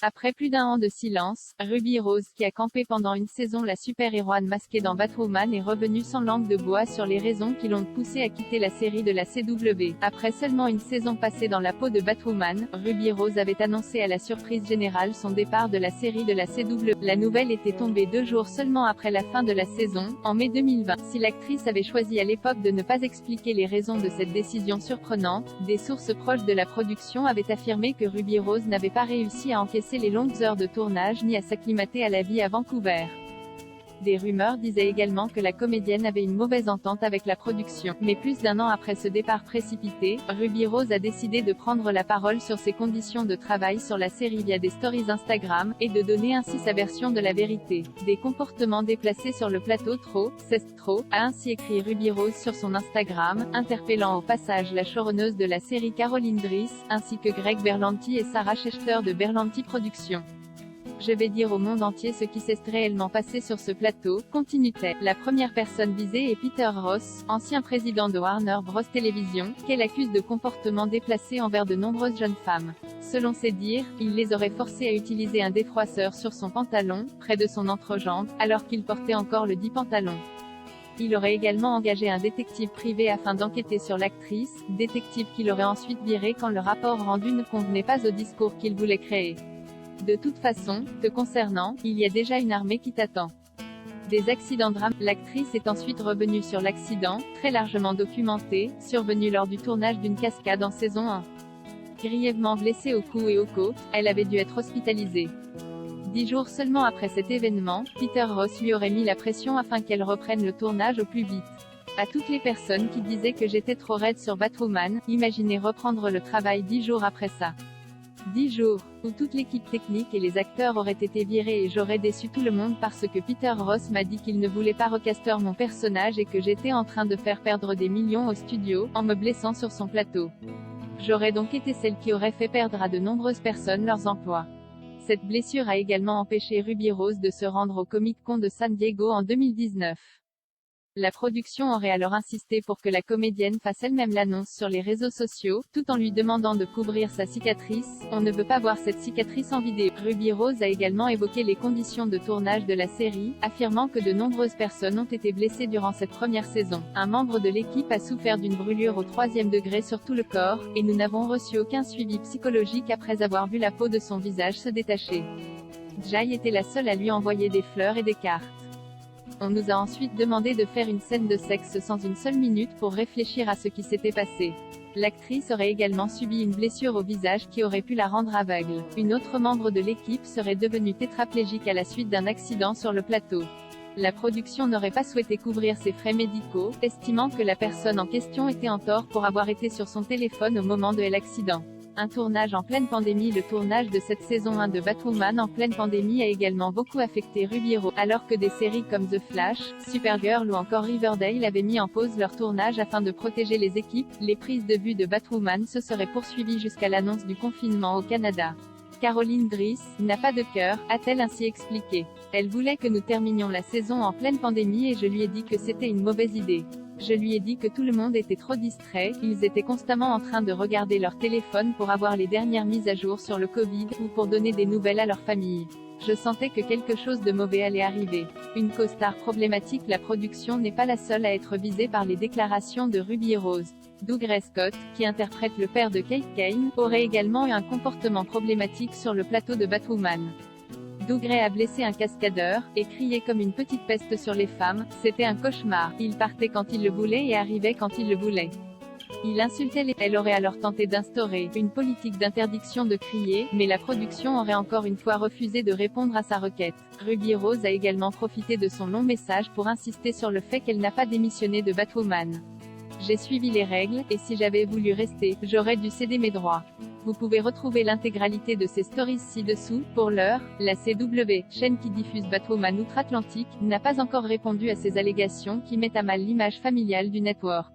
Après plus d'un an de silence, Ruby Rose, qui a campé pendant une saison la super-héroïne masquée dans Batwoman, est revenue sans langue de bois sur les raisons qui l'ont poussée à quitter la série de la CW. Après seulement une saison passée dans la peau de Batwoman, Ruby Rose avait annoncé à la surprise générale son départ de la série de la CW. La nouvelle était tombée 2 jours seulement après la fin de la saison, en mai 2020. Si l'actrice avait choisi à l'époque de ne pas expliquer les raisons de cette décision surprenante, des sources proches de la production avaient affirmé que Ruby Rose n'avait pas réussi à encaisser les longues heures de tournage ni à s'acclimater à la vie à Vancouver. Des rumeurs disaient également que la comédienne avait une mauvaise entente avec la production. Mais plus d'un an après ce départ précipité, Ruby Rose a décidé de prendre la parole sur ses conditions de travail sur la série via des stories Instagram, et de donner ainsi sa version de la vérité. Des comportements déplacés sur le plateau c'est trop, a ainsi écrit Ruby Rose sur son Instagram, interpellant au passage la showrunneuse de la série Caroline Dries, ainsi que Greg Berlanti et Sarah Schechter de Berlanti Productions. Je vais dire au monde entier ce qui s'est réellement passé sur ce plateau, continue-t-elle. La première personne visée est Peter Ross, ancien président de Warner Bros. Television, qu'elle accuse de comportements déplacés envers de nombreuses jeunes femmes. Selon ses dires, il les aurait forcées à utiliser un défroisseur sur son pantalon, près de son entrejambe, alors qu'il portait encore le dit pantalon. Il aurait également engagé un détective privé afin d'enquêter sur l'actrice, détective qu'il aurait ensuite viré quand le rapport rendu ne convenait pas au discours qu'il voulait créer. De toute façon, te concernant, il y a déjà une armée qui t'attend. Des accidents drame. L'actrice est ensuite revenue sur l'accident, très largement documenté, survenu lors du tournage d'une cascade en saison 1. Grièvement blessée au cou et aux côtes, elle avait dû être hospitalisée. 10 jours seulement après cet événement, Peter Ross lui aurait mis la pression afin qu'elle reprenne le tournage au plus vite. À toutes les personnes qui disaient que j'étais trop raide sur Batwoman, imaginez reprendre le travail 10 jours après ça. 10 jours, où toute l'équipe technique et les acteurs auraient été virés et j'aurais déçu tout le monde parce que Peter Ross m'a dit qu'il ne voulait pas recaster mon personnage et que j'étais en train de faire perdre des millions au studio, en me blessant sur son plateau. J'aurais donc été celle qui aurait fait perdre à de nombreuses personnes leurs emplois. Cette blessure a également empêché Ruby Rose de se rendre au Comic-Con de San Diego en 2019. La production aurait alors insisté pour que la comédienne fasse elle-même l'annonce sur les réseaux sociaux, tout en lui demandant de couvrir sa cicatrice. On ne veut pas voir cette cicatrice en vidéo. Ruby Rose a également évoqué les conditions de tournage de la série, affirmant que de nombreuses personnes ont été blessées durant cette première saison. Un membre de l'équipe a souffert d'une brûlure au 3e degré sur tout le corps, et nous n'avons reçu aucun suivi psychologique après avoir vu la peau de son visage se détacher. Jai était la seule à lui envoyer des fleurs et des cartes. On nous a ensuite demandé de faire une scène de sexe sans une seule minute pour réfléchir à ce qui s'était passé. L'actrice aurait également subi une blessure au visage qui aurait pu la rendre aveugle. Une autre membre de l'équipe serait devenue tétraplégique à la suite d'un accident sur le plateau. La production n'aurait pas souhaité couvrir ses frais médicaux, estimant que la personne en question était en tort pour avoir été sur son téléphone au moment de l'accident. Un tournage en pleine pandémie. Le tournage de cette saison 1 de Batwoman en pleine pandémie a également beaucoup affecté Ruby Rose, alors que des séries comme The Flash, Supergirl ou encore Riverdale avaient mis en pause leur tournage afin de protéger les équipes. Les prises de vue de Batwoman se seraient poursuivies jusqu'à l'annonce du confinement au Canada. Caroline Dries n'a pas de cœur, a-t-elle ainsi expliqué. Elle voulait que nous terminions la saison en pleine pandémie et je lui ai dit que c'était une mauvaise idée. Je lui ai dit que tout le monde était trop distrait, ils étaient constamment en train de regarder leur téléphone pour avoir les dernières mises à jour sur le Covid, ou pour donner des nouvelles à leur famille. Je sentais que quelque chose de mauvais allait arriver. Une co-star problématique. La production n'est pas la seule à être visée par les déclarations de Ruby Rose. Doug Scott, qui interprète le père de Kate Kane, aurait également eu un comportement problématique sur le plateau de Batwoman. Doug a blessé un cascadeur, et criait comme une petite peste sur les femmes. C'était un cauchemar. Il partait quand il le voulait et arrivait quand il le voulait. Il insultait les... Elle aurait alors tenté d'instaurer une politique d'interdiction de crier, mais la production aurait encore une fois refusé de répondre à sa requête. Ruby Rose a également profité de son long message pour insister sur le fait qu'elle n'a pas démissionné de Batwoman. J'ai suivi les règles, et si j'avais voulu rester, j'aurais dû céder mes droits. Vous pouvez retrouver l'intégralité de ces stories ci-dessous. Pour l'heure, la CW, chaîne qui diffuse Batwoman outre-Atlantique, n'a pas encore répondu à ces allégations qui mettent à mal l'image familiale du network.